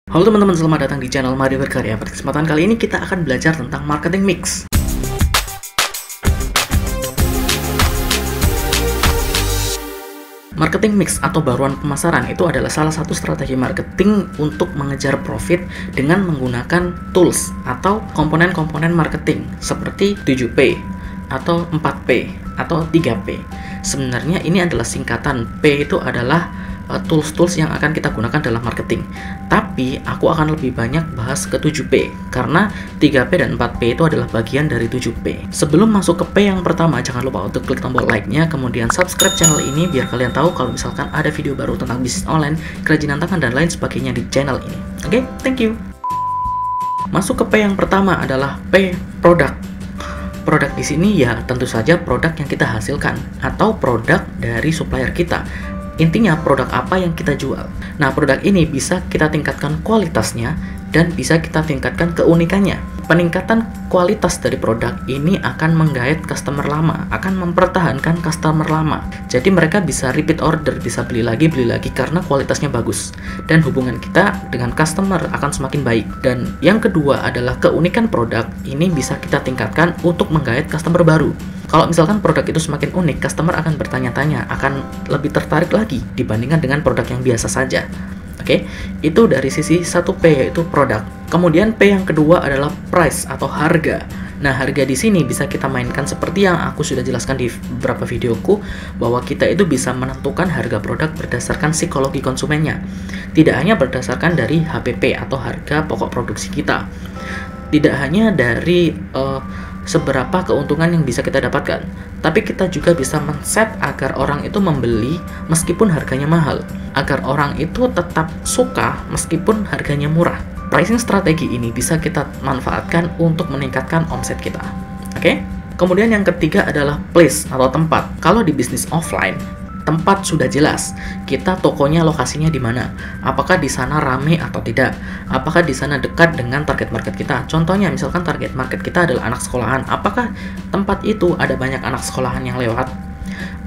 Halo teman-teman, selamat datang di channel Mari Berkarya. Pada kesempatan kali ini kita akan belajar tentang marketing mix. Marketing mix atau baruan pemasaran itu adalah salah satu strategi marketing untuk mengejar profit dengan menggunakan tools atau komponen-komponen marketing seperti 7P atau 4P atau 3P. Sebenarnya ini adalah singkatan. P itu adalah tools-tools yang akan kita gunakan dalam marketing. Tapi aku akan lebih banyak bahas ke 7P karena 3P dan 4P itu adalah bagian dari 7P. Sebelum masuk ke P yang pertama, jangan lupa untuk klik tombol like-nya, kemudian subscribe channel ini biar kalian tahu kalau misalkan ada video baru tentang bisnis online, kerajinan tangan dan lain sebagainya di channel ini. Oke, thank you. Masuk ke P yang pertama adalah P, produk. Produk di sini ya tentu saja produk yang kita hasilkan atau produk dari supplier kita. Intinya produk apa yang kita jual. Nah, produk ini bisa kita tingkatkan kualitasnya dan bisa kita tingkatkan keunikannya. Peningkatan kualitas dari produk ini akan menggait customer lama, akan mempertahankan customer lama. Jadi mereka bisa repeat order, bisa beli lagi karena kualitasnya bagus. Dan hubungan kita dengan customer akan semakin baik. Dan yang kedua adalah keunikan produk ini bisa kita tingkatkan untuk menggait customer baru. Kalau misalkan produk itu semakin unik, customer akan bertanya-tanya, akan lebih tertarik lagi dibandingkan dengan produk yang biasa saja. Oke, itu dari sisi 1P yaitu produk. Kemudian P yang kedua adalah price atau harga. Nah, harga di sini bisa kita mainkan seperti yang aku sudah jelaskan di beberapa videoku, bahwa kita itu bisa menentukan harga produk berdasarkan psikologi konsumennya. Tidak hanya berdasarkan dari HPP atau harga pokok produksi kita. Tidak hanya dari seberapa keuntungan yang bisa kita dapatkan, tapi kita juga bisa men-set agar orang itu membeli meskipun harganya mahal, agar orang itu tetap suka meskipun harganya murah. Pricing strategi ini bisa kita manfaatkan untuk meningkatkan omset kita. Oke? Kemudian yang ketiga adalah place atau tempat. Kalau di bisnis offline, tempat sudah jelas. Kita tokonya lokasinya di mana? Apakah di sana rame atau tidak? Apakah di sana dekat dengan target market kita? Contohnya misalkan target market kita adalah anak sekolahan. Apakah tempat itu ada banyak anak sekolahan yang lewat?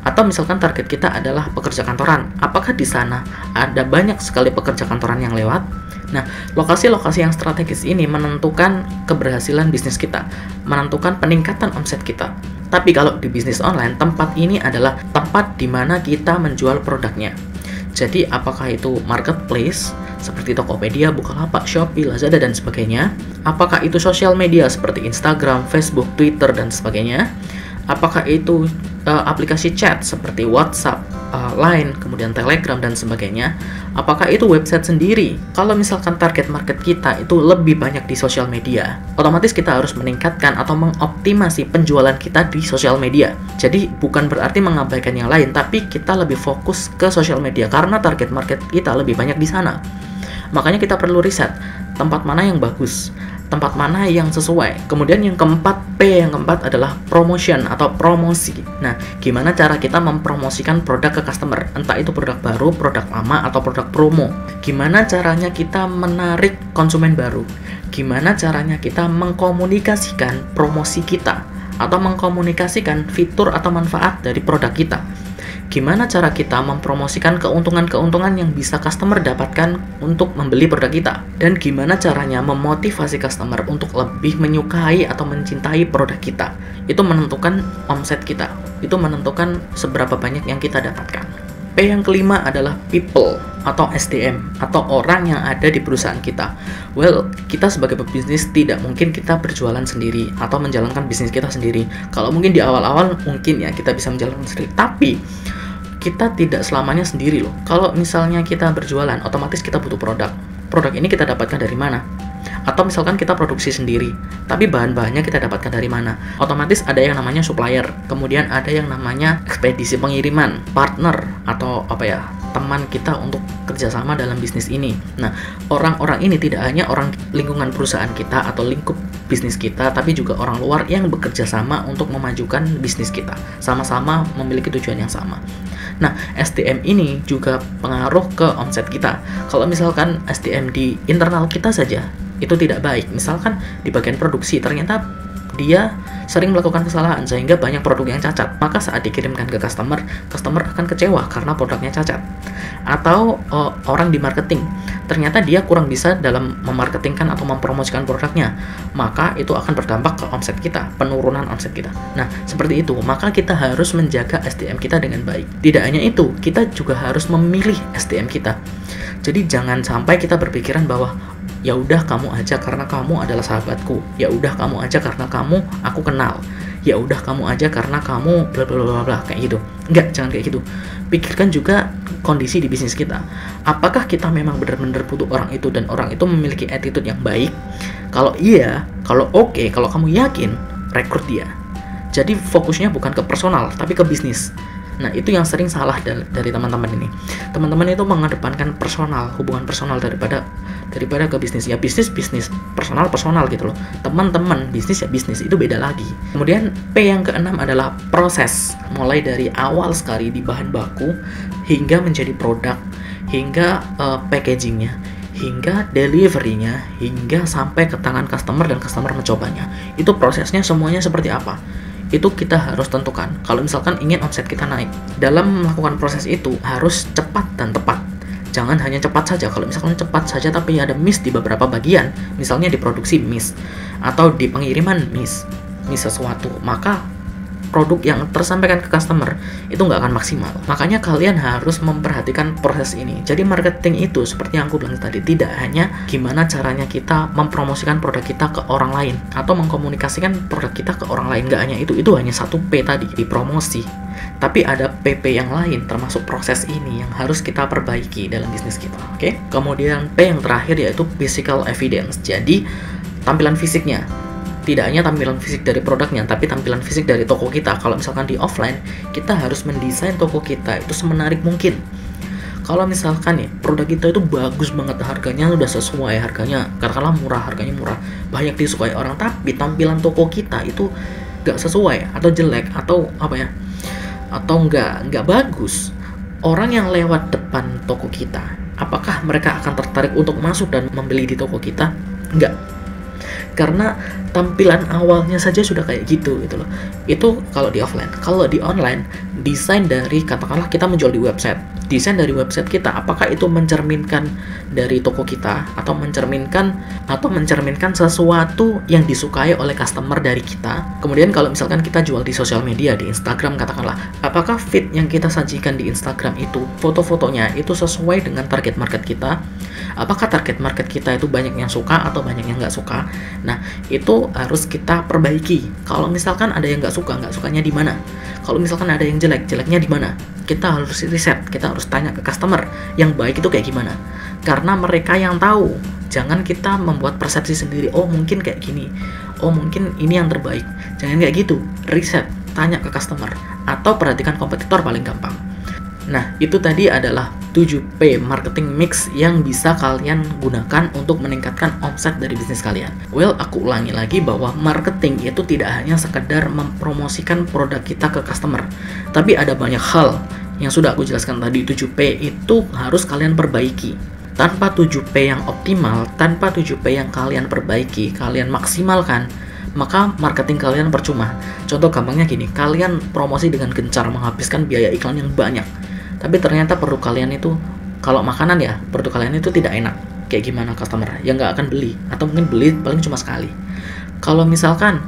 Atau misalkan target kita adalah pekerja kantoran. Apakah di sana ada banyak sekali pekerja kantoran yang lewat? Nah, lokasi-lokasi yang strategis ini menentukan keberhasilan bisnis kita, menentukan peningkatan omset kita. Tapi kalau di bisnis online, tempat ini adalah tempat di mana kita menjual produknya. Jadi, apakah itu marketplace seperti Tokopedia, Bukalapak, Shopee, Lazada, dan sebagainya? Apakah itu sosial media seperti Instagram, Facebook, Twitter, dan sebagainya? Apakah itu aplikasi chat seperti WhatsApp, Line, kemudian Telegram, dan sebagainya? Apakah itu website sendiri? Kalau misalkan target market kita itu lebih banyak di sosial media, otomatis kita harus meningkatkan atau mengoptimasi penjualan kita di sosial media. Jadi bukan berarti mengabaikan yang lain, tapi kita lebih fokus ke sosial media karena target market kita lebih banyak di sana. Makanya kita perlu riset tempat mana yang bagus, tempat mana yang sesuai. Kemudian yang keempat, P yang keempat adalah promotion atau promosi. Nah, gimana cara kita mempromosikan produk ke customer? Entah itu produk baru, produk lama, atau produk promo. Gimana caranya kita menarik konsumen baru? Gimana caranya kita mengkomunikasikan promosi kita? Atau mengkomunikasikan fitur atau manfaat dari produk kita? Gimana cara kita mempromosikan keuntungan-keuntungan yang bisa customer dapatkan untuk membeli produk kita? Dan gimana caranya memotivasi customer untuk lebih menyukai atau mencintai produk kita? Itu menentukan omset kita. Itu menentukan seberapa banyak yang kita dapatkan. P yang kelima adalah people atau SDM atau orang yang ada di perusahaan kita. Well, kita sebagai pebisnis tidak mungkin kita berjualan sendiri atau menjalankan bisnis kita sendiri. Kalau mungkin di awal-awal mungkin ya kita bisa menjalankan sendiri, tapi kita tidak selamanya sendiri loh. Kalau misalnya kita berjualan, otomatis kita butuh produk. Produk ini kita dapatkan dari mana? Atau misalkan kita produksi sendiri, tapi bahan-bahannya kita dapatkan dari mana? Otomatis ada yang namanya supplier, kemudian ada yang namanya ekspedisi pengiriman, partner, atau teman kita untuk kerjasama dalam bisnis ini. Nah, orang-orang ini tidak hanya orang lingkungan perusahaan kita atau lingkup bisnis kita, tapi juga orang luar yang bekerja sama untuk memajukan bisnis kita. Sama-sama memiliki tujuan yang sama. Nah, SDM ini juga pengaruh ke omset kita. Kalau misalkan SDM di internal kita saja itu tidak baik, misalkan di bagian produksi ternyata dia sering melakukan kesalahan sehingga banyak produk yang cacat. Maka saat dikirimkan ke customer akan kecewa karena produknya cacat. Atau orang di marketing, ternyata dia kurang bisa dalam memarketingkan atau mempromosikan produknya, maka itu akan berdampak ke omset kita, penurunan omset kita. Nah, seperti itu, maka kita harus menjaga SDM kita dengan baik. Tidak hanya itu, kita juga harus memilih SDM kita. Jadi jangan sampai kita berpikiran bahwa ya udah kamu aja karena kamu adalah sahabatku, ya udah kamu aja karena kamu aku kenal, ya udah kamu aja karena kamu bla bla bla bla kayak gitu. Enggak, jangan kayak gitu. Pikirkan juga kondisi di bisnis kita. Apakah kita memang benar-benar butuh orang itu dan orang itu memiliki attitude yang baik? Kalau iya, kalau oke, kalau kamu yakin, rekrut dia. Jadi fokusnya bukan ke personal tapi ke bisnis. Nah, itu yang sering salah dari teman-teman ini. Teman-teman itu mengedepankan personal, hubungan personal daripada ke bisnis. Ya bisnis personal gitu loh. Teman-teman bisnis ya bisnis, itu beda lagi. Kemudian P yang keenam adalah proses. Mulai dari awal sekali di bahan baku hingga menjadi produk, hingga packagingnya, hingga delivery-nya, hingga sampai ke tangan customer dan customer mencobanya. Itu prosesnya semuanya seperti apa? Itu kita harus tentukan. Kalau misalkan ingin omset kita naik, dalam melakukan proses itu harus cepat dan tepat. Jangan hanya cepat saja. Kalau misalkan cepat saja tapi ada miss di beberapa bagian, misalnya di produksi miss, atau di pengiriman miss sesuatu, maka produk yang tersampaikan ke customer itu nggak akan maksimal. Makanya kalian harus memperhatikan proses ini. Jadi marketing itu seperti yang aku bilang tadi, tidak hanya gimana caranya kita mempromosikan produk kita ke orang lain atau mengkomunikasikan produk kita ke orang lain. Nggak hanya itu hanya satu P tadi, di promosi. Tapi ada PP yang lain, termasuk proses ini yang harus kita perbaiki dalam bisnis kita. Oke? Kemudian P yang terakhir yaitu physical evidence. Jadi tampilan fisiknya. Tidak hanya tampilan fisik dari produknya, tapi tampilan fisik dari toko kita. Kalau misalkan di offline, kita harus mendesain toko kita itu semenarik mungkin. Kalau misalkan produk kita itu bagus banget, harganya udah sesuai, harganya katakanlah harganya murah, banyak disukai orang, tapi tampilan toko kita itu nggak sesuai atau jelek atau atau nggak bagus. Orang yang lewat depan toko kita, apakah mereka akan tertarik untuk masuk dan membeli di toko kita? Nggak. Karena tampilan awalnya saja sudah kayak gitu loh. Itu kalau di offline. Kalau di online, desain dari katakanlah kita menjual di website. Desain dari website kita, apakah itu mencerminkan dari toko kita atau mencerminkan sesuatu yang disukai oleh customer dari kita. Kemudian kalau misalkan kita jual di sosial media, di Instagram katakanlah, apakah feed yang kita sajikan di Instagram itu, foto-fotonya itu sesuai dengan target market kita? Apakah target market kita itu banyak yang suka atau banyak yang nggak suka? Nah, itu harus kita perbaiki. Kalau misalkan ada yang nggak sukanya di mana? Kalau misalkan ada yang jeleknya di mana? Kita harus riset, kita harus tanya ke customer yang baik itu kayak gimana. Karena mereka yang tahu. Jangan kita membuat persepsi sendiri. Oh, mungkin kayak gini. Oh, mungkin ini yang terbaik. Jangan kayak gitu. Riset, tanya ke customer atau perhatikan kompetitor paling gampang. Nah, itu tadi adalah 7P marketing mix yang bisa kalian gunakan untuk meningkatkan omset dari bisnis kalian. Well, aku ulangi lagi bahwa marketing itu tidak hanya sekedar mempromosikan produk kita ke customer, tapi ada banyak hal yang sudah aku jelaskan tadi. 7P itu harus kalian perbaiki. Tanpa 7P yang optimal, tanpa 7P yang kalian perbaiki, kalian maksimalkan, maka marketing kalian percuma. Contoh gampangnya gini, kalian promosi dengan gencar, menghabiskan biaya iklan yang banyak, tapi ternyata produk kalian itu, kalau makanan ya, produk kalian itu tidak enak. Kayak gimana customer? Ya nggak akan beli, atau mungkin beli paling cuma sekali. Kalau misalkan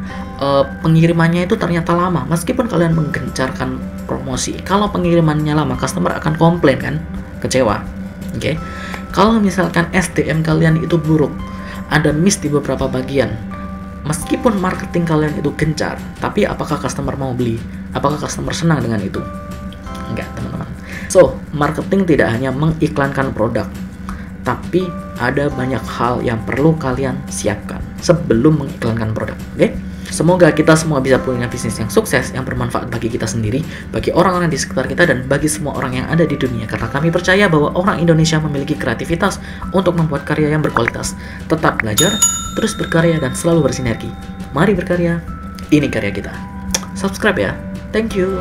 pengirimannya itu ternyata lama, meskipun kalian menggencarkan promosi, kalau pengirimannya lama, customer akan komplain kan, kecewa. Oke? Kalau misalkan SDM kalian itu buruk, ada miss di beberapa bagian, meskipun marketing kalian itu gencar, tapi apakah customer mau beli? Apakah customer senang dengan itu? Enggak, teman-teman. So, marketing tidak hanya mengiklankan produk, tapi ada banyak hal yang perlu kalian siapkan sebelum mengiklankan produk. Oke? Semoga kita semua bisa punya bisnis yang sukses, yang bermanfaat bagi kita sendiri, bagi orang-orang di sekitar kita, dan bagi semua orang yang ada di dunia. Karena kami percaya bahwa orang Indonesia memiliki kreativitas untuk membuat karya yang berkualitas. Tetap belajar, terus berkarya, dan selalu bersinergi. Mari berkarya, ini karya kita. Subscribe ya. Thank you.